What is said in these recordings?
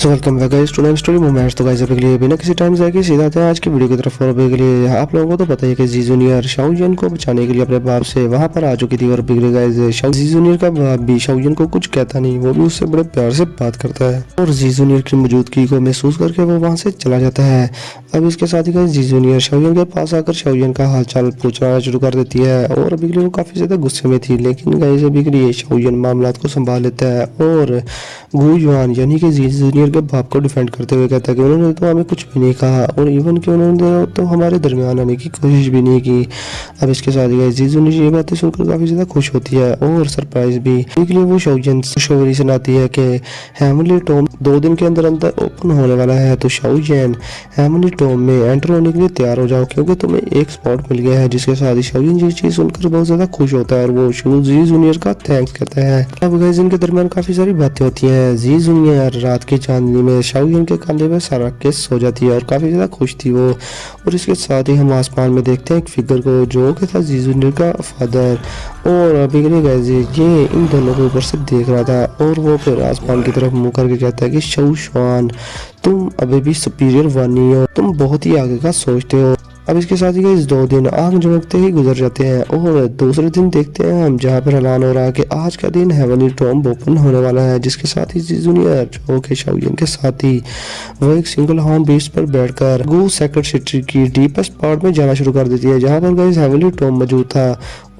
So welcome back guys to story moments. तो guys अभी के लिए बिना किसी टाइम जाके सीधा आते हैं आज की वीडियो की तरफ। और अभी के लिए आप लोगों को तो पता ही है कि जी जूनियर शाओजिन को बचाने के लिए अपने बाप से वहां पर आ चुकी थी। और अभी के लिए गाइस जी जूनियर का बाप भी शाओजिन को कुछ कहता नहीं, वो भी उससे बड़े प्यार से बात करता है और जी जूनियर की मौजूदगी को महसूस करके वो वहां से चला जाता है। अब इसके साथ ही गाइस जी जूनियर शाओजिन के पास आकर शाओजिन का हालचाल पूछना शुरू कर देती है। और अभी के लिए वो काफी ज्यादा गुस्से में थी, लेकिन गाइस अभी के लिए शाओजिन मामलात को संभाल लेता है और गु युआन यानी कि जी जूनियर के बाप को डिफेंड करते हुए कहता है कि उन्होंने तो हमें कुछ भी नहीं कहा और इवन कि उन्होंने तो हमारे दरमियान आने की कोशिश भी नहीं की। अब इसके साथ ही गाइस जी जूनियर ये बातें सुनकर काफी ज्यादा खुश होती है और सरप्राइज भी। इसके लिए वो शाओजिन खुशखबरी सुनाती है कि हेवनली टॉम 2 दिन के अंदर अंदर ओपन होने वाला है, तो शाओजिन हेवनली टॉम में एंटर होने के लिए तैयार हो जाओ क्योंकि तुम्हें एक स्पॉट मिल गया है। जिसके साथ ही शाओजिन ये चीज सुनकर बहुत ज्यादा खुश होता है और वो जी जूनियर का थैंक्स कहता है। अब गाइस इनके दरमियान काफी सारी बातें होती है। जी जूनियर रात की चांदनी में शाओजिन के कंधे पे सर रख के सो जाती है और काफी ज्यादा खुश थी वो। और इसके साथ ही हम आसमान में देखते हैं एक फिगर को जो कि था जी जूनियर का फादर। और अभी के लिए गाइस ये इन दोनों को ऊपर से देख रहा था और वो फिर आसमान की तरफ मुंह करके कहता है कि शाओ शुआन, तुम अभी भी सुपीरियर वानी हो, तुम बहुत ही आगे का सोचते हो। अब इसके साथ ही इस 2 दिन आग झमकते ही गुजर जाते हैं और दूसरे दिन देखते हैं हम जहाँ पर ऐलान हो रहा है कि आज का दिन हेवनली टॉम ओपन होने वाला है। जिसके साथ ही जी जूनियर जो कि शाओजिन के साथ ही वो एक सिंगल हॉर्न बीस्ट पर बैठकर गू सेक्रेट सिटी की डीपेस्ट पार्ट में जाना शुरू कर देती है जहाँ पर गाइस हेवनली टॉम मौजूद था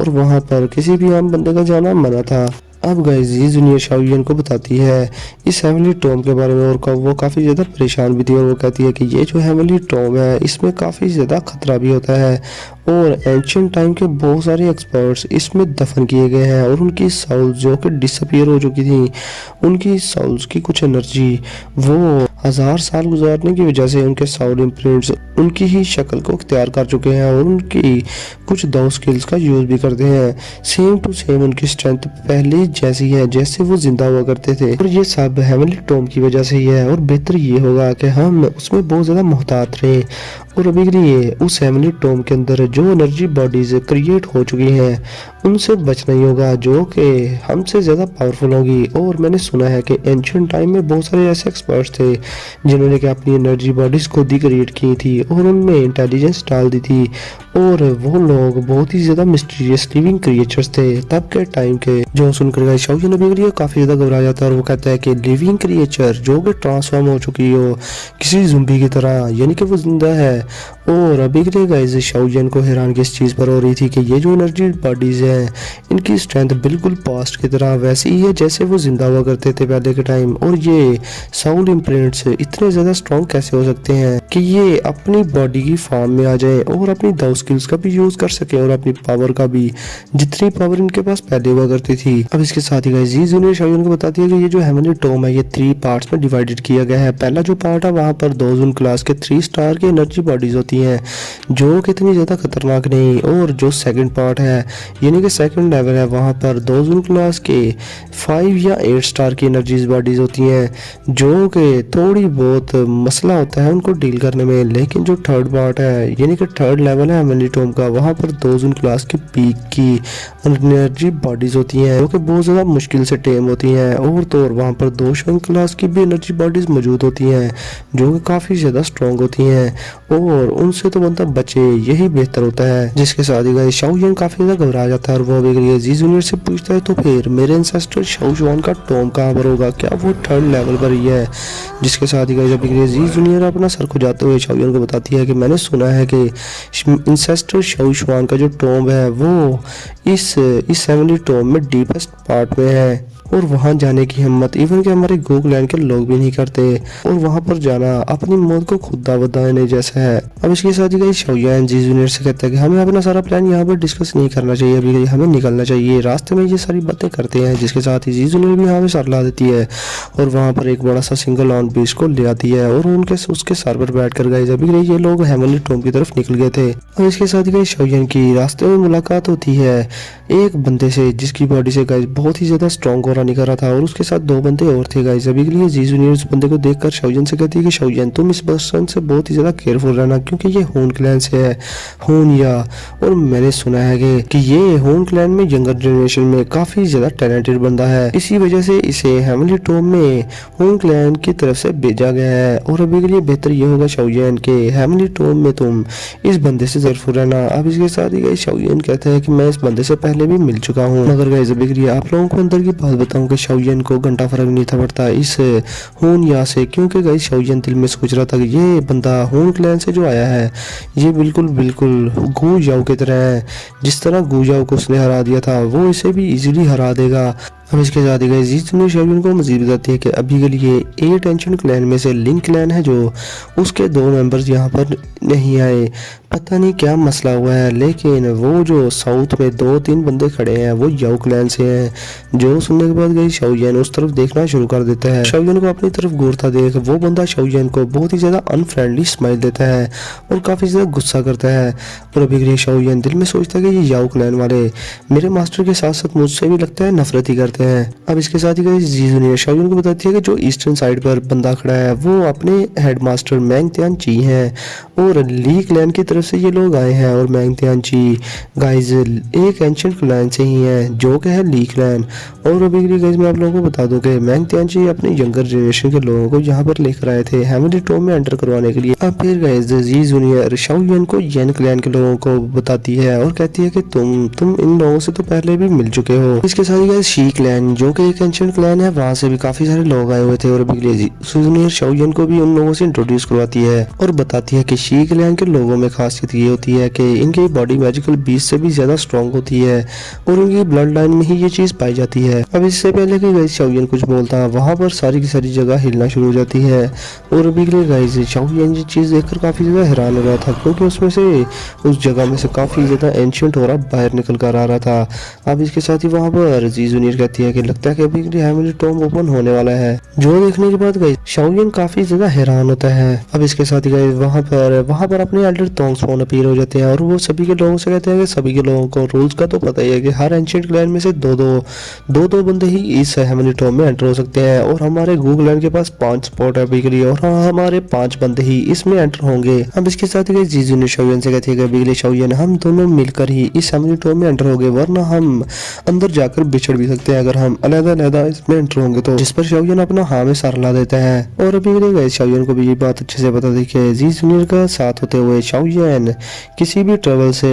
और वहाँ पर किसी भी आम बंदे का जाना मना था। अब गाइस जी जूनियर शाओजिन को बताती है इस हेवनली टॉम के बारे में और वो काफ़ी ज़्यादा परेशान भी थी और वो कहती है कि ये जो हेवनली टॉम है इसमें काफ़ी ज़्यादा खतरा भी होता है और एंशिएंट टाइम के बहुत सारे एक्सपर्ट्स इसमें दफन किए गए हैं और उनकी साउल्स जो कि डिसअपीयर हो चुकी थी, उनकी साउल्स की कुछ एनर्जी वो 1000 साल गुजारने की वजह से उनके साउल इम्प्रिंट्स उनकी ही शक्ल को इख्तियार कर चुके हैं और उनकी कुछ दो स्किल्स का यूज भी करते हैं। सेम टू सेम उनकी स्ट्रेंथ पहले जैसी है जैसे वो जिंदा हुआ करते थे और ये सब हेवनली टॉम की वजह से ही है। और बेहतर ये होगा कि हम उसमें बहुत ज्यादा मोहतात रहें और अभी के लिए उस हेवनली टॉम के अंदर जो एनर्जी बॉडीज क्रिएट हो चुकी हैं उनसे बचना ही होगा जो कि हमसे ज़्यादा पावरफुल होगी। और मैंने सुना है कि एंशिएंट टाइम में बहुत सारे ऐसे एक्सपर्ट्स थे जिन्होंने कि अपनी एनर्जी बॉडीज खुद ही क्रिएट की थी और उनमें इंटेलिजेंस डाल दी थी और वो लोग बहुत ही ज़्यादा मिस्टीरियस लिविंग क्रिएचर्स थे तब के टाइम के। जो सुनकर शाओजिन अभी के लिए काफ़ी ज़्यादा घबरा जाता है और वो कहता है कि लिविंग क्रिएचर जो कि ट्रांसफॉर्म हो चुकी हो किसी ज़ुम्बी की तरह यानी कि वो जिंदा है। और अभी के लिए गाइस शाओजिन को हैरान किस चीज़ पर हो रही थी कि ये जो एनर्जी बॉडीज हैं इनकी स्ट्रेंथ बिल्कुल पास्ट की तरह वैसी ही है जैसे वो जिंदा हुआ करते थे पहले के टाइम। और ये साउंड इम्प्रिंट्स इतने ज़्यादा स्ट्रॉन्ग कैसे हो सकते हैं कि ये अपनी बॉडी की फॉर्म में आ जाए और अपनी दो स्किल्स का भी यूज़ कर सके और अपनी पावर का भी जितनी पावर इनके पास पहले हुआ करती थी। अब इसके साथ ही गाइस जी जूनियर शाओजिन को बताती है कि ये जो हेवनली टॉम है ये 3 पार्ट्स में डिवाइडेड किया गया है। पहला जो पार्ट है वहाँ पर 2 जून क्लास के 3 स्टार की एनर्जी बॉडीज होती हैं जो कि इतनी ज़्यादा खतरनाक नहीं। और जो सेकंड पार्ट है यानी कि सेकंड लेवल है वहाँ पर 2 जून क्लास के 5 या 8 स्टार की एनर्जीज बॉडीज होती हैं जो कि थोड़ी बहुत मसला होता है उनको डील करने में। लेकिन जो थर्ड पार्ट है यानी कि थर्ड लेवल है हेवनली टॉम का वहाँ पर 2 जून क्लास की पीक की एनर्जी बॉडीज होती हैं जो कि बहुत ज़्यादा मुश्किल से टेम होती हैं। और तो और वहाँ पर 2 शोन क्लास की भी एनर्जी बॉडीज मौजूद होती हैं जो कि काफ़ी ज़्यादा स्ट्रॉन्ग होती हैं और उनसे तो बंदा बचे यही बेहतर होता है। जिसके साथ ही गाइस शाओजिन काफ़ी ज़्यादा घबरा जाता है और वो अभी के लिए जी जूनियर से पूछता है तो फिर मेरे एंसेस्टर शाओ शुआन का टॉम कहाँ पर होगा, क्या वो थर्ड लेवल पर ही है। जिसके साथ ही गाइस अभी के लिए जी जूनियर अपना सर खुजाते हुए शाओजिन को बताती है कि मैंने सुना है कि एंसेस्टर शाओ शुआन का जो टॉम है वो इस हेवनली टॉम में डीपेस्ट पार्ट में है और वहां जाने की हिम्मत इवन के हमारे गोगलैंड के लोग भी नहीं करते और वहां पर जाना अपनी मौत को खुद दावत देने जैसा है। अब इसके साथ ही गाइस शाओजिन जी जूनियर से कहता है कि हमें अपना सारा प्लान यहाँ पर डिस्कस नहीं करना चाहिए, अभी हमें निकलना चाहिए। रास्ते में ये सारी बातें करते हैं जिसके साथ ही जी जूनियर भी यहाँ पे सर ला देती है और वहाँ पर एक बड़ा सा सिंगल ऑन बीच को ले आती है और उसके सर पर बैठकर गाइस अभी के लिए ये लोग हेवनली टॉम की तरफ निकल गए थे। और इसके साथ ही गाइस शाओयान की रास्ते में मुलाकात होती है एक बंदे से जिसकी बॉडी से गाइस बहुत ही ज्यादा स्ट्रॉन्ग ऑरा निकल रहा था और उसके साथ दो बंदे और थे गाइस। अभी के लिए जी जूनियर उस बंदे को देखकर शाओयान से कहती है कि शाओयान तुम इस पर्सन से बहुत ही ज्यादा केयरफुल रहना क्योंकि ये हून क्लैन से है, हून या। और मैंने सुना है कि ये हून क्लैन में यंगर जनरेशन में काफी ज्यादा टैलेंटेड बंदा है, इसी वजह से इसे हेवनली टॉम में हून क्लैन की तरफ से भेजा गया है। और अभी के लिए बेहतर ये होगा शाओयान के हेवनली टॉम में तुम इस बंदे से केयरफुल रहना। अब इसके साथ ही गाइस शाओयान कहता है कि मैं इस बंदे से पहले भी मिल चुका हूँ, मगर गाइस अभी के लिए आप लोगों को अंदर की बात बताऊं कि शाओयान को घंटा फर्क नहीं था पड़ता इस हून या से, क्योंकि गाइस शाओयान दिल में सोच रहा था कि ये बंदा हून क्लैन से जो आया है ये बिल्कुल गू जाओ की तरह है। जिस तरह गू जाओ को उसने हरा दिया था वो इसे भी इजीली हरा देगा। अब इसके साथ ही गाइस जी जूनियर शाओयान को मजीद बताती है कि अभी के लिए 8 एंशिएंट क्लैन में से लिंक क्लैन है जो उसके 2 मेंबर्स यहाँ पर नहीं आए, पता नहीं क्या मसला हुआ है। लेकिन वो जो साउथ में 2-3 बंदे खड़े हैं वो याओ क्लैन से हैं। जो सुनने के बाद गाइस शाओयान उस तरफ देखना शुरू कर देता है। शाओयान को अपनी तरफ घूरता देख वो बंदा शाओयान को बहुत ही ज्यादा अनफ्रेंडली स्माइल देता है और काफी ज्यादा गुस्सा करता है। और अभी के लिए शाओयान दिल में सोचता है कि ये याओ क्लैन वाले मेरे मास्टर के साथ साथ मुझसे भी लगता है नफरत ही करते हैं। अब इसके साथ ही गाइस जी जूनियर शाओयान को बताती है कि जो ईस्टर्न साइड पर बंदा खड़ा है वो अपने हेडमास्टर मैंग त्यानची हैं और ली क्लैन की तरफ से ये लोग आए हैं। और मैंग त्यानची गाइस एक एंशिएंट क्लैन से ही हैं जो कि है ली क्लैन। और अभी के लिए गाइस मैं आप लोगों को बता दूं कि मैंग त्यानची अपने यंगर जनरेशन के लोगों को यहाँ पर लेकर आए थे हेवनली टॉम में एंटर करवाने के लिए। अब फिर गाइस जी जूनियर शाओयान को येन क्लैन के लोगों को बताती है और कहती है कि तुम इन लोगों से तो पहले भी मिल चुके हो। इसके साथ ही गाइस शी क्लैन जो कि एक एंशिएंट क्लैन है वहां से भी काफी सारे लोग आए हुए थे। और अभी के लिए जी जूनियर शाओयान को भी उन लोगों से इंट्रोड्यूस करवाती है और बताती है कि शी क्लैन के लोगों में खासियत ये होती है कि इनकी बॉडी मैजिकल बीस्ट से भी ज्यादा स्ट्रॉन्ग होती है और इनकी ब्लड लाइन में ही ये चीज पाई जाती है। अब इससे पहले कि गाइस शाओयान कुछ बोलता वहां पर सारी की सारी जगह हिलना शुरू हो जाती है। और अभी के लिए गाइस शाओयान ये चीज देखकर काफी ज्यादा हैरान हो रहा था क्योंकि उसमें से उस जगह में से काफी ज्यादा एंशिएंट हो रहा बाहर निकल कर आ रहा था। अब इसके साथ ही वहां पर जी जूनियर कहती है कि लगता है कि अभी के लिए हेवनली टॉम ओपन होने वाला है, जो देखने के बाद गाइस शाओयान काफी ज्यादा हैरान होता है। अब इसके साथ ही गाइस वहां पर अपने एल्डर तोंगसफोन अपीयर हो जाते हैं और वो सभी के लोगों से कहते हैं कि सभी के लोगों को रूल्स का तो पता ही है कि हर एंशिएंट क्लैन में से दो बंदे ही इस हेवनली टॉम में एंटर हो सकते हैं और हमारे गू क्लैन के पास 5 स्पॉट है अभी के लिए और हमारे 5 बंदे ही इसमें एंटर होंगे। अब इसके साथ ही जी जूनियर शाओयान से कहती है कि अभी के लिए शाओयान हम दोनों मिलकर ही इस हेवनली टॉम में एंटर होंगे, वरना हम अंदर जाकर बिछड़ भी सकते हैं अगर हम अलग-अलग इसमें एंटर होंगे तो। जिस पर शाओयान अपना हाँ में सर ला देता है। और अभी के लिए शाओयान को भी ये बात अच्छे से पता थी कि जी जूनियर का साथ होते हुए शाओयान किसी भी ट्रबल से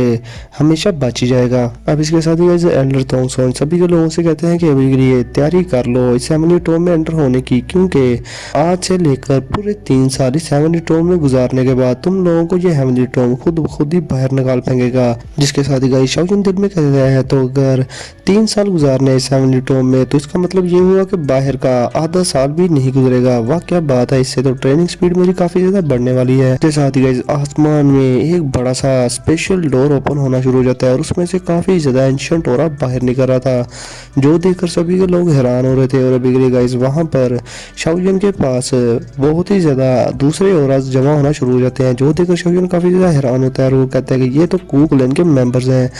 हमेशा बच जाएगा। अब इसके साथ ही एल्डर तोंगसफोन सभी के लोगों से कहते हैं कि अभी के लिए तैयारी कर लो इस हेवनली टॉम में एंटर होने की, क्योंकि आज से लेकर पूरे 3 साल इस हेवनली टॉम में गुजारने के बाद तुम लोगों को ये हेवनली टॉम खुद ही बाहर निकाल पाएंगेगा। जिसके साथ ही गाइस शाओयान दिल में कह रहा है तो अगर 3 साल गुजारने इस हेवनली टॉम में तो इसका मतलब ये हुआ कि बाहर का आधा साल भी नहीं गुजरेगा। वाह क्या बात है, इससे तो ट्रेनिंग स्पीड मेरी काफी ज्यादा बढ़ने वाली है। इसके साथ ही गाइस आसमान में एक बड़ा सा स्पेशल डोर ओपन होना शुरू हो जाता है और उसमें से काफी ज्यादा एंशिएंट ऑरा बाहर निकल रहा था, जो देखकर सभी के लोग हैरान हो रहे थे। और अभी के लिए गाइस वहां पर शाओयान के पास बहुत ही ज्यादा दूसरे ऑरास जमा होना शुरू हो जाते हैं, जो देखकर शाओयान काफी ज्यादा हैरान होता है और वो कहता है कि ये तो गू क्लैन के मेंबर्स हैं,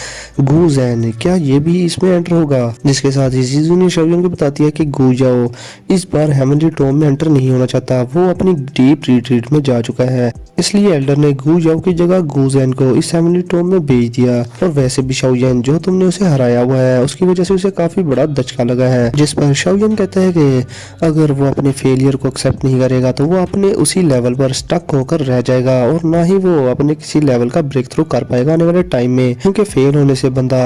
गू ज़ैन, क्या ये भी इसमें एंटर होगा। जिसके साथ ही जी जूनियर शाओयान को बताती है कि गू जाओ इस बार हेवनली टॉम में एंटर नहीं होना चाहता, वो अपनी डीप रिट्रीट में जा चुका है, इसलिए एल्डर ने गू जाओ की जगह गू ज़ैन को इस हेवनली टॉम में भेज दिया। और वैसे भी शाओयान जो तुमने उसे हराया हुआ है उसकी वजह से उसे काफी बड़ा धचका लगा है। जिस पर शाओयान कहता है कि अगर वो अपने फेलियर को एक्सेप्ट नहीं करेगा तो वो अपने उसी लेवल पर स्टक होकर रह जाएगा और ना ही वो अपने किसी लेवल का ब्रेक थ्रू कर पाएगा आने वाले टाइम में, क्योंकि फेल होने से बंदा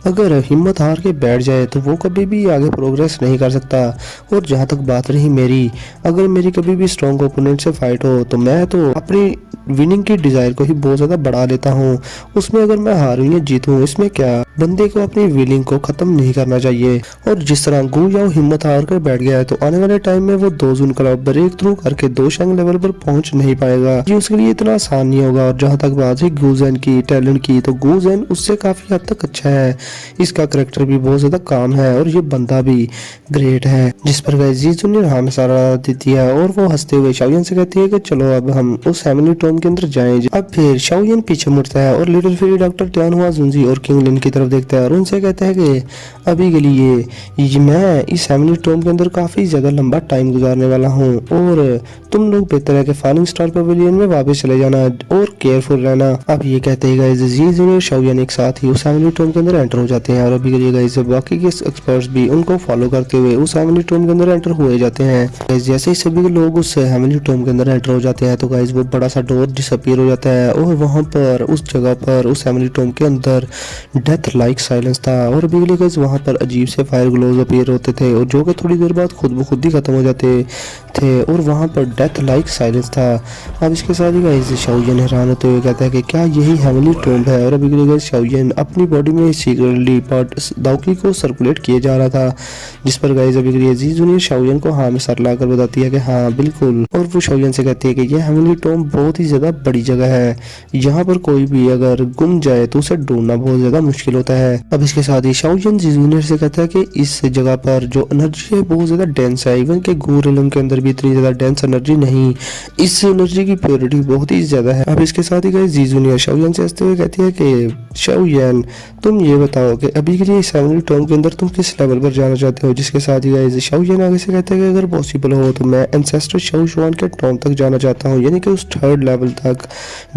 अगर हिम्मत हार के बैठ जाए तो वो कभी भी आगे प्रोग्रेस नहीं कर सकता। और जहाँ तक बात रही मेरी, अगर मेरी कभी भी स्ट्रॉन्ग ओपोनेंट से फाइट हो तो मैं तो अपनी विनिंग की डिजायर को ही बहुत ज्यादा बढ़ा लेता हूँ, उसमें अगर मैं हारूं या जीतूं इसमें क्या। बंदे को अपनी विलिंग को खत्म नहीं करना चाहिए। और जिस तरह गू याओ हिम्मत हार कर बैठ गया है तो आने वाले टाइम में वो 2 जून क्लब ब्रेक थ्रू करके 2 शंग लेवल पर पहुंच नहीं पाएगा, ये उसके लिए इतना आसान नहीं होगा। और जहां तक बात है गूजेन की टैलेंट की, तो गूजेन उससे काफी हद तक अच्छा है, इसका करेक्टर भी बहुत ज्यादा काम है और ये बंदा भी ग्रेट है। जिस पर गाइस जी जूनियर हाँ में सारा देती है और वो हंसते हुए शाओयन से कहती है कि चलो अब हम उस हेमली टॉम के अंदर जाएं। अब फिर शाओयन पीछे मुड़ता है और लिटिल फेरी डॉक्टर टियानहुआ जुंजी और किंग लिन की तरफ देखता है और उनसे कहता है कि अभी के लिए मैं इस हेमली टॉम के अंदर काफी ज्यादा लंबा टाइम गुजारने वाला हूँ और तुम लोग बेहतर है कि फाइलिंग स्टार पवेलियन में वापस चले जाना और केयरफुल रहना। अब ये कहते हैं गाइस जी जूनियर शाओयन एक साथ ही उस हेमली टॉम के अंदर एंटर हो जाते हैं और अभी के लिए गाइस बाकी के एक्सपर्ट्स भी उनको फॉलो करते हुए उस हेमली टॉम के अंदर एंटर हुए जाते हैं। गाइस जैसे ही सभी लोग उस हेमली टॉम के अंदर एंटर हो जाते हैं तो गाइस वो बड़ा सा डोर डिसअपीयर हो जाता है और वहां पर उस जगह पर उस हेमली टॉम के अंदर डेथ लाइक साइलेंस था और अभी के लिए गाइस वहां पर अजीब से फायर ग्लोव अपीयर होते थे और जो कि थोड़ी देर बाद खुद ब खुद ही खत्म हो जाते थे और वहां पर डेथ लाइक साइलेंस था। अब इसके साथ ही गाइस शाओयन हैरान होते हुए कहता है कि क्या यही हेमली टॉम है और अभी के लिए गाइस शाओयन अपनी बॉडी में सीक्रेटली पार्ट दाओकी को सर्कुलेट किया जा रहा था, जिस पर गाइस अभी के लिए जी जूनियर शाओयन को हाँ में सर लाकर बताती है कि हाँ बिल्कुल। और वो शाओयन से कहती है कि यह हेमली टॉम बहुत ही ज्यादा बड़ी जगह है, यहाँ पर कोई भी अगर गुम जाए तो उसे ढूंढना बहुत ज्यादा मुश्किल होता है। अब इसके साथ ही शाओयन जी जूनियर से कहता है कि इस जगह पर जो एनर्जी है बहुत ज्यादा डेंस है, इवन के गू रिलम के अंदर भी इतनी ज्यादा डेंस एनर्जी नहीं, इस एनर्जी की प्योरिटी बहुत ही ज्यादा है। अब इसके साथ ही गाइस जी जूनियर शाओयन से हंसते हुए कहती है कि शाओयन तुम ये बताओ कि अभी के लिए इस हेमली टॉम के अंदर तुम किस लेवल पर जाना चाहते हो। जिसके साथ ही गाइस शाओयन आगे से कहते हैं कि अगर पॉसिबल हो तो मैं एंसेस्टर शाओ शुआन के टॉम तक जाना चाहता हूँ, यानी कि उस 3rd लेवल तक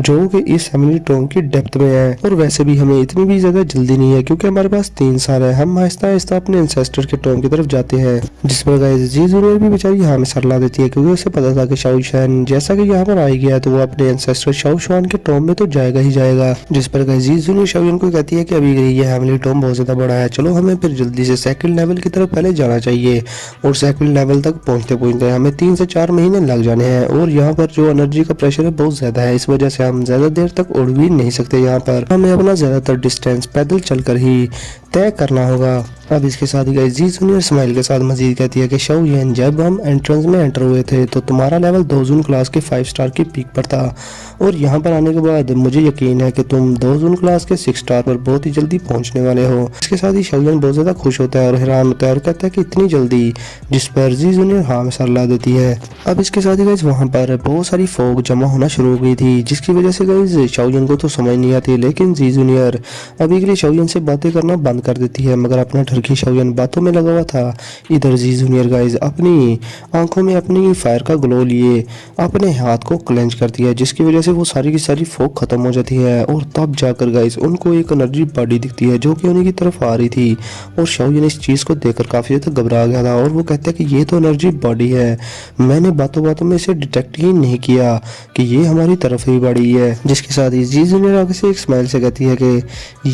जो कि इस हेमली टॉम की डेप्थ में है। और वैसे भी हमें इतनी भी ज्यादा जल्दी नहीं है क्योंकि हमारे पास 3 साल है, हम आहिस्ता आहिस्ता अपने एंसेस्टर के टॉम की तरफ जाते हैं। जिस पर गाइस जी जूनियर भी बेचारी यहाँ में सर ला देती है क्योंकि उसे पता था कि शाओ शुआन जैसा कि यहाँ पर आ ही गया तो वो अपने एंसेस्टर शाओ शुआन के टॉम में तो जाएगा ही जाएगा। जिस पर गाइस जी जूनियर शाओयन को कहती है कि अभी ये हेमली टॉम बहुत ज्यादा बड़ा है, चलो हमें फिर जल्दी से 2nd लेवल की तरफ पहले जाना चाहिए और 2nd लेवल तक पहुंचते पहुंचते हमें 3 से 4 महीने लग जाने हैं और यहाँ पर जो एनर्जी का प्रेशर है बहुत ज्यादा है, इस वजह से हम ज्यादा देर तक उड़ भी नहीं सकते। यहाँ पर हमें अपना ज्यादातर डिस्टेंस पैदल चलकर ही तय करना होगा। अब इसके साथ ही गाइस जी जूनियर स्माइल के साथ मजीद कहती है कि शाओयन जब हम एंट्रेंस में एंटर हुए थे तो तुम्हारा लेवल 2 जून क्लास के 5 स्टार की पीक पर था और यहाँ पर आने के बाद मुझे यकीन है कि तुम 2 जून क्लास के 6 स्टार पर बहुत ही जल्दी पहुंचने वाले हो। इसके साथ ही शाओयन बहुत ज्यादा खुश होता है और हैरान होता है और कहता है कि इतनी जल्दी, जिस पर जी जूनियर हाँ में सर ला देती है। अब इसके साथ ही गाइस वहाँ पर बहुत सारी फॉग जमा होना शुरू हो गई थी जिसकी वजह से गाइस शाओयन को तो समझ नहीं आती, लेकिन जी जूनियर अभी के लिए शाओयन से बातें करना बंद कर देती है, मगर अपना ठरकी शाओयन बातों में लगा हुआ था। इधर जी जूनियर गाइस अपनी आंखों में अपनी फायर का ग्लो लिए अपने हाथ को क्लेंच कर दिया जिसकी वजह से वो सारी की सारी फोक खत्म हो जाती है और तब जाकर गाइस उनको एक एनर्जी बॉडी दिखती है जो कि उन्हीं की तरफ आ रही थी और शाओयन इस चीज को देखकर काफी ज्यादा घबरा गया था और वो कहता है कि ये तो एनर्जी बॉडी है, मैंने बातों बातों में इसे डिटेक्ट ही नहीं किया कि ये हमारी तरफ ही बड़ी है। जिसके साथ ही जी जूनियर आगे से एक स्माइल से कहती है कि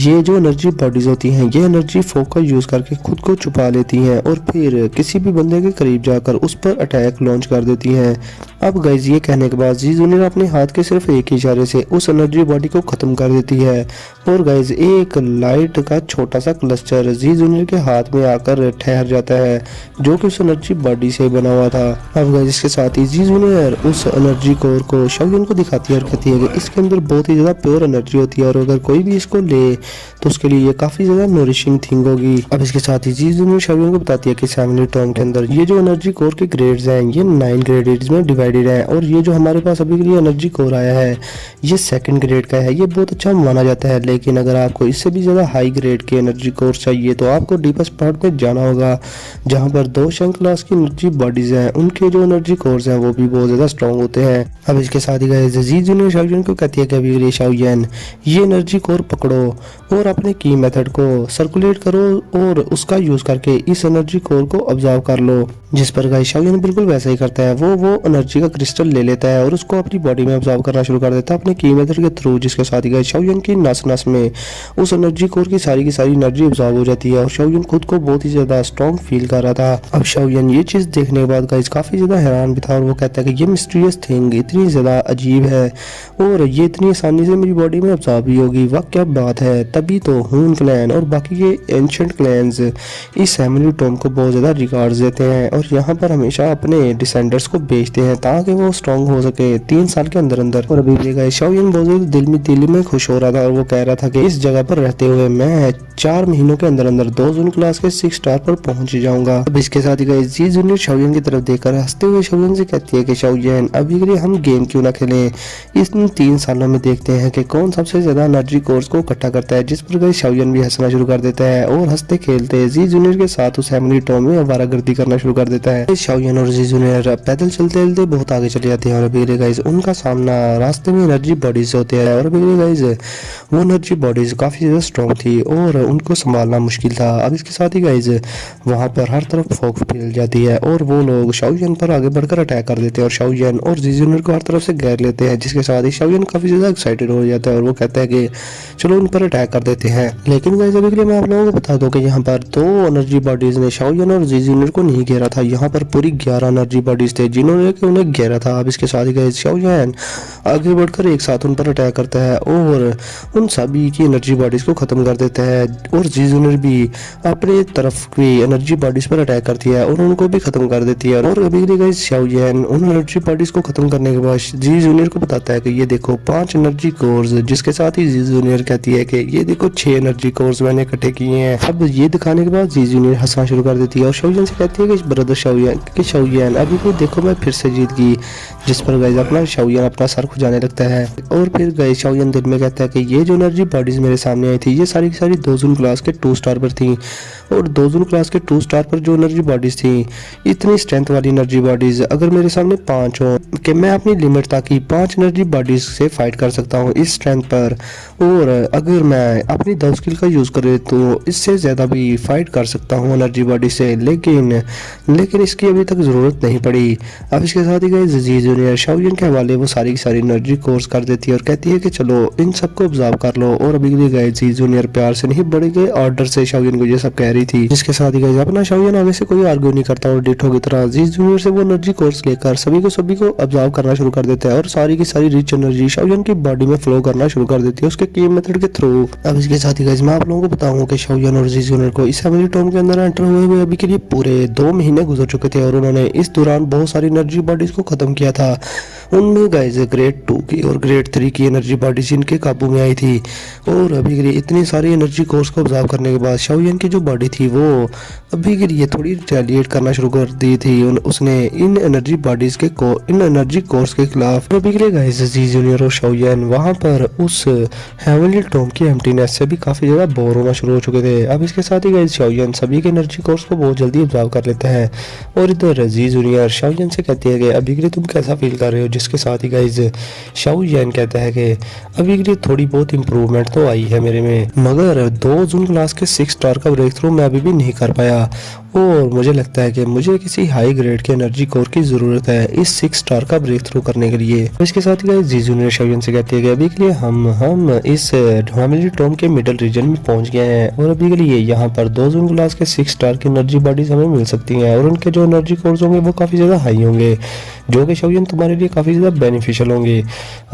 ये जो एनर्जी बॉडीज होती हैं ये एनर्जी फोक का यूज करके खुद को छुपा लेती हैं और फिर किसी भी बंदे के करीब जाकर उस पर अटैक लॉन्च कर देती हैं। अब गाइस ये कहने के बाद जी जूनियर अपने हाथ के सिर्फ एक ही इशारे से उस एनर्जी बॉडी को खत्म कर देती है और गाइस एक लाइट का छोटा सा क्लस्टर जी जूनियर के हाथ में आकर ठहर जाता है जो कि उस एनर्जी बॉडी से बना हुआ था। अब गाइस इसके साथ ही जी जूनियर उस एनर्जी कोर को शाओयन को दिखाती है और कहती है कि इसके अंदर बहुत ही ज्यादा प्योर एनर्जी होती है और अगर कोई भी इसको ले तो उसके लिए ये काफी ज्यादा नरिशिंग थिंग होगी। अब इसके साथ ही जी जूनियर शाओयन को बताती है कि हेमली टॉम के अंदर ये जो एनर्जी कोर के ग्रेड्स हैं ये 9 ग्रेड्स में डिवाइडेड है और ये जो हमारे पास अभी के लिए एनर्जी कोर आया है ये 2nd ग्रेड का है, ये बहुत अच्छा माना जाता है। लेकिन अगर आपको इससे भी ज्यादा हाई ग्रेड के एनर्जी कोर चाहिए तो आपको डीपेस्ट पार्ट में जाना होगा जहां पर 2 शंक क्लास की एनर्जी बॉडीज हैं, उनके जो एनर्जी कोर्स हैं वो भी बहुत ज्यादा स्ट्रॉन्ग होते हैं। अब इसके साथ ही गाइस जी जूनियर शाओयन को कहती है कि अभी के लिए शाओयन ये एनर्जी कोर पकड़ो और अपने की मेथड को सर्कुलेट करो और उसका यूज करके इस एनर्जी कोर को ऑब्जर्व कर लो। जिस पर गाइस शाओयन बिल्कुल वैसा ही करता है। वो एनर्जी का क्रिस्टल ले लेता है और उसको अपनी बॉडी में ऑब्जर्व करना शुरू कर देता है अपने की मेथड के थ्रू, जिसके साथ ही गाइस शाओयन की नस नस में उस एनर्जी कोर की सारी एनर्जी ऑब्जर्व हो जाती है और शाओयन खुद को बहुत ही ज्यादा स्ट्रॉन्ग फील कर रहा था। अब शाओयन ये चीज देखने के बाद गाइस काफी ज्यादा हैरान भी था और वो कहता है कि ये मिस्टीरियस थिंग इतनी ज्यादा अजीब है और ये इतनी आसानी से मेरी बॉडी में ऑब्जर्व भी होगी, वाह क्या बात है। तभी तो हून क्लैन और बाकी के एंशिएंट क्लैंस इस हेवनली टॉम को बहुत ज्यादा रिगार्ड्स देते हैं और यहाँ पर हमेशा अपने डिसेंडर्स को बेचते हैं ताकि वो स्ट्रॉन्ग हो सके 3 साल के अंदर अंदर। और अभी भी गाइस शाओयन बहुत ज्यादा दिल में खुश हो रहा था और वो कह रहा था कि इस जगह पर रहते हुए मैं 4 महीनों के अंदर अंदर 2 जून क्लास के 6 स्टार पर पहुंच जाऊंगा। अब इसके साथ ही गाइस जी जूनियर शाओयन की तरफ देखकर हंसते हुए शाओयन से कहती है कि शाओयन अभी के लिए हम गेम क्यों ना खेलें, इस 3 सालों में देखते हैं कि कौन सबसे ज्यादा एनर्जी कोर्स को इकट्ठा करता है। जिस पर गाइस शाओयन भी हंसना शुरू कर देता है और हंसते खेलते जी जूनियर के साथ उस हेवनली टॉम में आवारागर्दी करना शुरू कर देता है। शाओयन और जी जूनियर पैदल चलते चलते बहुत आगे चले जाते हैं और अभी गाइस उनका सामना रास्ते में एनर्जी बॉडीज होते हैं और अभी गाइस वो एनर्जी बॉडीज काफी ज्यादा स्ट्रॉन्ग थी और उनको संभालना मुश्किल था। अब इसके साथ ही गाइस वहां पर हर तरफ फॉग फैल जाती है और वो लोग शाओयन पर आगे बढ़कर अटैक कर देते हैं और शाओयन और जी जूनियर को हर तरफ से घेर लेते हैं, जिसके साथ ही शाओयन काफी ज्यादा एक्साइटेड हो जाता है और वो कहता है कि चलो उन पर अटैक कर देते हैं। लेकिन गाइस अभी के लिए मैं आप लोगों को बता दूं कि यहाँ पर 2 एनर्जी बॉडीज ने शाओयन और जी जूनियर को नहीं घेरा था, यहाँ पर पूरी 11 एनर्जी बॉडीज थे जिन्होंने उन्हें घेरा था। अब इसके साथ ही गाइस शाओयन आगे बढ़कर एक साथ उन पर अटैक करता है और उन सभी की एनर्जी बॉडीज को खत्म कर देता है और जी जूनियर भी अपने तरफ की एनर्जी बॉडीज पर अटैक करती है और उनको भी खत्म कर देती है। और अभी गाइस शाओयन उन एनर्जी बॉडीज को खत्म करने के बाद जी जूनियर को बताता है कि ये देखो 5 एनर्जी कोर्स, जिसके साथ ही जी जूनियर कहती है कि ये देखो 6 एनर्जी कोर्स मैंने इकट्ठे किए हैं। अब ये दिखाने के बाद जी जूनियर हंसना शुरू कर देती है और शाओयन से कहती है कि ब्रदर शाओयन अभी भी देखो मैं फिर से जीत गई। जिस पर गाइस अपना शाओयन अपना सर खुजाने लगता है और फिर गाइस शाओयन दिल में कहता है कि ये जो एनर्जी बॉडीज मेरे सामने आई थी ये सारी की सारी 2 जून क्लास के 2 स्टार पर थी और 2 जून क्लास के 2 स्टार पर जो एनर्जी बॉडीज थी इतनी स्ट्रेंथ वाली एनर्जी बॉडीज अगर मेरे सामने 5 हो कि मैं अपनी लिमिट ताकि 5 एनर्जी बॉडीज से फाइट कर सकता हूँ इस स्ट्रेंथ पर, और अगर मैं अपनी 2 स्किल का यूज करे तो इससे ज्यादा भी फाइट कर सकता हूँ एनर्जी बॉडी से, लेकिन इसकी अभी तक जरूरत नहीं पड़ी। अब इसके साथ ही गाइस जी जूनियर शाओयन के हवाले वो सारी की सारी एनर्जी कोर्स कर देती है और कहती है कि चलो इन सबको ऑब्जर्व कर लो। और अभी के गाइस जी जूनियर प्यार से नहीं बड़े के ऑर्डर से शाओयन को ये सब कह रही थी, जिसके साथ ही गाइस अपना शाओयन आगे से कोई आर्ग्यू नहीं करता और डिटो की तरह जी जूनियर से वो एनर्जी कोर्स लेकर सभी को ऑब्जर्व करना शुरू कर देता है और सारी की सारी रिच एनर्जी शाओयन की बॉडी में फ्लो करना शुरू कर देती है उसके की मेथड के थ्रू। अब इसके साथ ही गाइस मैं आप लोगों को बताऊं कि शाओयन और जी जूनियर को इस हेवनली टॉम के अंदर एंटर हुए अभी के लिए पूरे 2 महीने गुजर चुके थे और उन्होंने इस दौरान बहुत सारी एनर्जी बॉडीज को खत्म किया था। उनमें गाइस ग्रेड 2 की और ग्रेड 3 की एनर्जी बॉडीज इनके काबू में आई थी और अभी के लिए इतनी सारी एनर्जी कोर्स को ऑब्जर्व करने के बाद शाओयन की जो बॉडी थी वो अभी के लिए थोड़ी रिटेलिएट करना शुरू कर दी थी। उसने इन एनर्जी बॉडीज के इन एनर्जी कोर्स के खिलाफ अभी के लिए गाइस जी जूनियर और शाओयन वहां पर उस हेवनली टॉम की एम्प्टीनेस से भी काफी ज्यादा बोर होना शुरू हो चुके थे। अब इसके साथ ही गाइस शाओयन सभी के एनर्जी कोर्स को बहुत जल्दी ऑब्जर्व कर लेता है और इधर जी जूनियर शाओयन से कहती है कि अभी के लिए तुम कैसा फील कर रहे हो, जिसके साथ ही गाइस शाओयन कहता है कि अभी के लिए थोड़ी बहुत इंप्रूवमेंट तो आई है मेरे में, मगर 2 जून क्लास के 6 स्टार का ब्रेक थ्रू मैं अभी भी नहीं कर पाया और मुझे लगता है कि मुझे किसी हाई ग्रेड के एनर्जी कोर की जरूरत है इस 6 स्टार का ब्रेक थ्रू करने के लिए। इसके साथ ही गाइस जी जूनियर शाओयन से कहती है कि अभी के लिए हम इस हेवनली टॉम के मिडिल रीजन में पहुंच गए हैं और अभी के लिए यहाँ पर 2 जून क्लास के 6 स्टार की एनर्जी बॉडीज हमें मिल सकती हैं और उनके जो एनर्जी कोर्स होंगे वो काफी ज्यादा हाई होंगे जो कि शाओयन तुम्हारे लिए काफी ज्यादा बेनिफिशियल होंगे।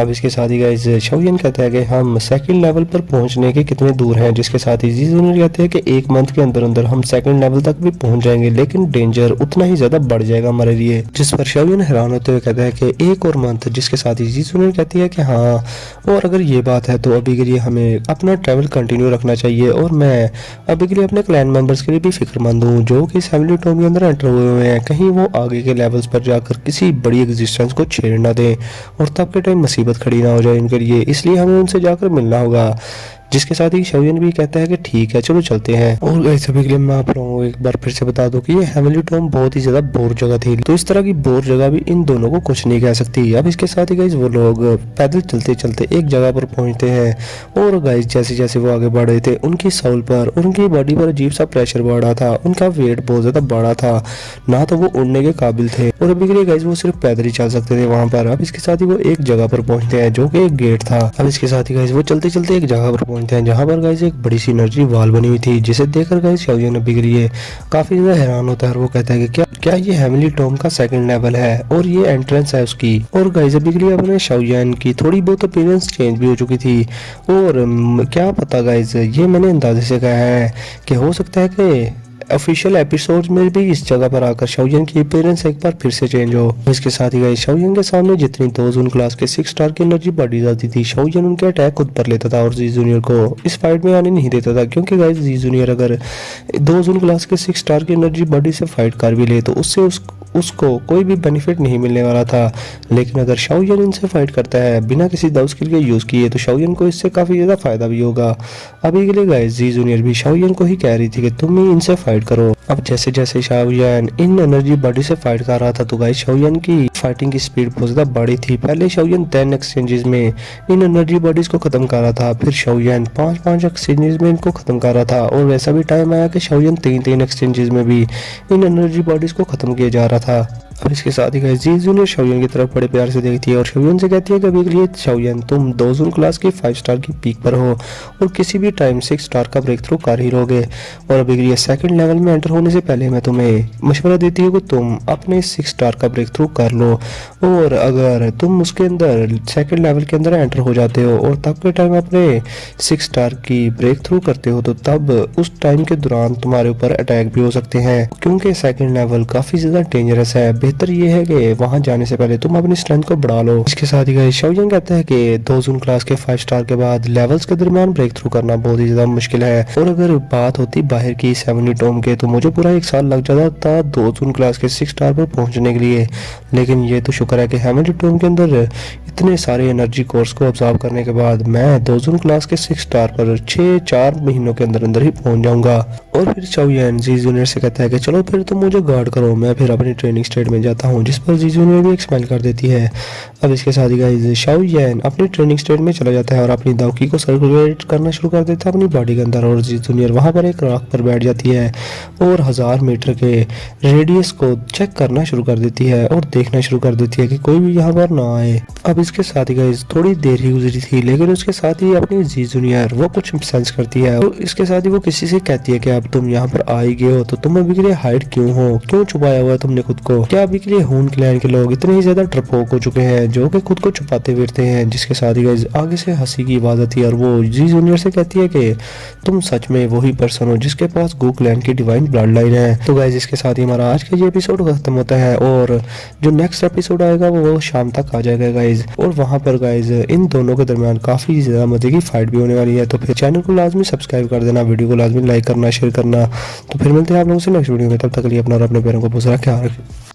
अब इसके साथ ही गाइस शाओयन कहता है कि हम सेकंड लेवल पर पहुंचने के कितने दूर हैं, जिसके साथ ही जी जूनियर कहते हैं कि 1 मंथ के अंदर अंदर हम सेकंड लेवल तक भी पहुंच जाएंगे लेकिन डेंजर उतना ही ज्यादा बढ़ जाएगा हमारे लिए। जिस पर शाओयन हैरान होते हुए कहता है कि 1 और मंथ, जिसके साथ ही जी जूनियर कहती है कि हाँ, और अगर ये बात है तो अभी के लिए हमें अपना ट्रैवल कंटिन्यू रखना चाहिए और मैं अभी के लिए अपने क्लैन मेंबर्स के लिए भी फिक्रमंद हूँ जो कि इस हेवनली टॉम के अंदर एंटर हुए हैं, कहीं वो आगे के लेवल्स पर जाकर किसी बड़ी एग्जिस्टेंस को छेड़ ना दें और तब के टाइम मुसीबत खड़ी ना हो जाए इनके लिए, इसलिए हमें उनसे जाकर मिलना होगा। जिसके साथ ही शाओयन भी कहता है कि ठीक है चलो चलते हैं। और गाइस सभी के लिए मैं आप लोगों को एक बार फिर से बता दूं कि ये हेवनली टॉम बहुत ही ज्यादा बोर जगह थी, तो इस तरह की बोर जगह भी इन दोनों को कुछ नहीं कह सकती। अब इसके साथ ही गाइस वो लोग पैदल चलते चलते एक जगह पर पहुंचते हैं और गाइस जैसे जैसे वो आगे बढ़ रहे थे उनकी साउल पर और उनकी बॉडी पर अजीब सा प्रेशर बढ़ रहा था, उनका वेट बहुत ज्यादा बड़ा था, ना तो वो उड़ने के काबिल थे और अभी के लिए गाइस वो सिर्फ पैदल ही चल सकते थे वहां पर। अब इसके साथ ही वो एक जगह पर पहुंचते हैं जो कि एक गेट था। अब इसके साथ ही गाइस वो चलते चलते एक जगह पर पहुंचते हैं जहां पर गाइस एक बड़ी सी एनर्जी वॉल बनी हुई थी, जिसे देखकर गाइस शाओयन अभी के लिए काफी ज्यादा हैरान होता है और वो कहता है कि क्या ये हेवनली टॉम का सेकंड लेवल है और ये एंट्रेंस है उसकी। और गाइस अभी के लिए अपने शाओयन की थोड़ी बहुत अपीयरेंस चेंज भी हो चुकी थी और क्या पता गाइस ये मैंने अंदाजे से कहा है कि हो सकता है कि ऑफिशियल एपिसोड में भी इस जगह पर आकर शाओयन की अपीयरेंस एक बार फिर से चेंज हो। इसके साथ ही गाइस शाओयन के सामने जितनी दो जून क्लास के 6 स्टार की एनर्जी बढ़ी जाती थी, शाओयन उनके अटैक खुद पर लेता था और जी जूनियर को इस फाइट में आने नहीं देता था, क्योंकि गाइस जी जूनियर अगर दो जून क्लास के 6 स्टार की एनर्जी बॉडी से फाइट कर भी ले तो उससे उसको कोई भी बेनिफिट नहीं मिलने वाला था। लेकिन अगर शाओयन इनसे फाइट करता है बिना किसी दाव स्किल के यूज किए तो शाओयन को इससे काफी ज्यादा फायदा भी होगा। अभी के लिए गाइस जी जूनियर भी शाओयन को ही कह रही थी कि तुम ही इनसे फाइट करो। अब जैसे जैसे शाओयन इन एनर्जी बॉडी से फाइट कर रहा था तो गाइस शाओयन की फाइटिंग की स्पीड बहुत ज्यादा बढ़ी थी। पहले शाओयन 10 एक्सचेंजेस में इन एनर्जी बॉडीज को खत्म कर रहा था, फिर शाओयन 5 एक्सचेंजेस में इनको खत्म कर रहा था और वैसा भी टाइम आया कि शाओयन 3 एक्सचेंजेस में भी इन एनर्जी बॉडीज को खत्म किया जा रहा था। अब इसके साथ ही गाइस जी जूनियर शाओयन की तरफ बड़े प्यार से देखती है और शाओयन से कहती है कि अभी के लिए शाओयन तुम 2 जून क्लास की 5 स्टार की पीक पर हो और किसी भी टाइम 6 स्टार का ब्रेक थ्रू कर ही लोगे। और अभी के लिए सेकंड लेवल में एंटर होने से पहले मैं तुम्हें मशवरा देती हूँ कि तुम अपने 6 स्टार का ब्रेक थ्रू कर लो, और अगर तुम उसके अंदर सेकंड लेवल के अंदर एंटर हो जाते हो और तब के टाइम अपने 6 स्टार की ब्रेक थ्रू करते हो तो तब उस टाइम के दौरान तुम्हारे ऊपर अटैक भी हो सकते हैं, क्योंकि सेकंड लेवल काफी ज्यादा डेंजरस है। बेहतर ये है कि वहां जाने से पहले तुम अपनी स्ट्रेंथ को बढ़ा लो। इसके साथ ही गाइस शाओयन कहता है कि 2 जून क्लास के 5 स्टार के बाद लेवल्स के दरमियान ब्रेक थ्रू करना बहुत ही ज्यादा मुश्किल है, और अगर बात होती बाहर की हेवनली टॉम के तो मुझे पूरा 1 साल लग जाता था 2 जून क्लास के 6 स्टार पर पहुंचने के लिए। लेकिन ये तो शुक्र है कि हेवनली टॉम के अंदर इतने सारे एनर्जी कोर्स को ऑब्जर्व करने के बाद मैं 2 जून क्लास के 6 स्टार पर 4 महीनों के अंदर अंदर ही पहुंच जाऊंगा। और फिर शाओयन जी जूनियर से कहता है कि चलो फिर तुम मुझे गार्ड करो, मैं फिर अपनी ट्रेनिंग स्टेट में जाता हूं, जिस पर जी जूनियर भी एक स्माइल कर देती है। अब इसके साथ ही गाइस शाओयन अपनी ट्रेनिंग स्टेट में चला जाता है और अपनी दावकी को सर्कुलेट करना शुरू कर देता है अपनी बॉडी के अंदर, और जी जूनियर वहां पर एक रॉक पर बैठ जाती है और 1000 मीटर के रेडियस को चेक करना शुरू कर देती है और देखना शुरू कर देती है कि कोई भी यहाँ पर ना आए। अब इसके साथ ही गाइस थोड़ी देर ही गुजरी थी, लेकिन उसके साथ ही अपनी जी जूनियर वो कुछ सेंस करती है, तो इसके साथ ही वो किसी से कहती है कि अब तुम यहाँ पर आ ही गए हो तो तुम अभी के लिए हाइड क्यों हो, क्यों छुपाया हुआ है तुमने खुद को? क्या अभी के लिए हून क्लैन के लोग इतने ही ज्यादा डरपोक हो चुके हैं जो कि खुद को छुपाते फिरते हैं? जिसके साथ ही गाइस आगे से हंसी की आवाज आती है और वो जी जूनियर से कहती है कि तुम सच में वही पर्सन हो जिसके पास गो क्लैन की डिवाइन ब्लड लाइन है। तो गाइस इसके साथ ही हमारा आज का ये एपिसोड खत्म होता है और जो नेक्स्ट एपिसोड आएगा वो शाम तक आ जाएगा गाइस, और वहां पर गाइस इन दोनों के दरमियान काफी ज्यादा मजे की फाइट भी होने वाली है। तो फिर चैनल को लाजमी सब्सक्राइब कर देना, वीडियो को लाजमी लाइक करना, शेयर करना। तो फिर मिलते हैं आप लोगों से नेक्स्ट वीडियो में, तब तक के लिए अपना और अपने पैरों को बहुत सारा ख्याल रखें।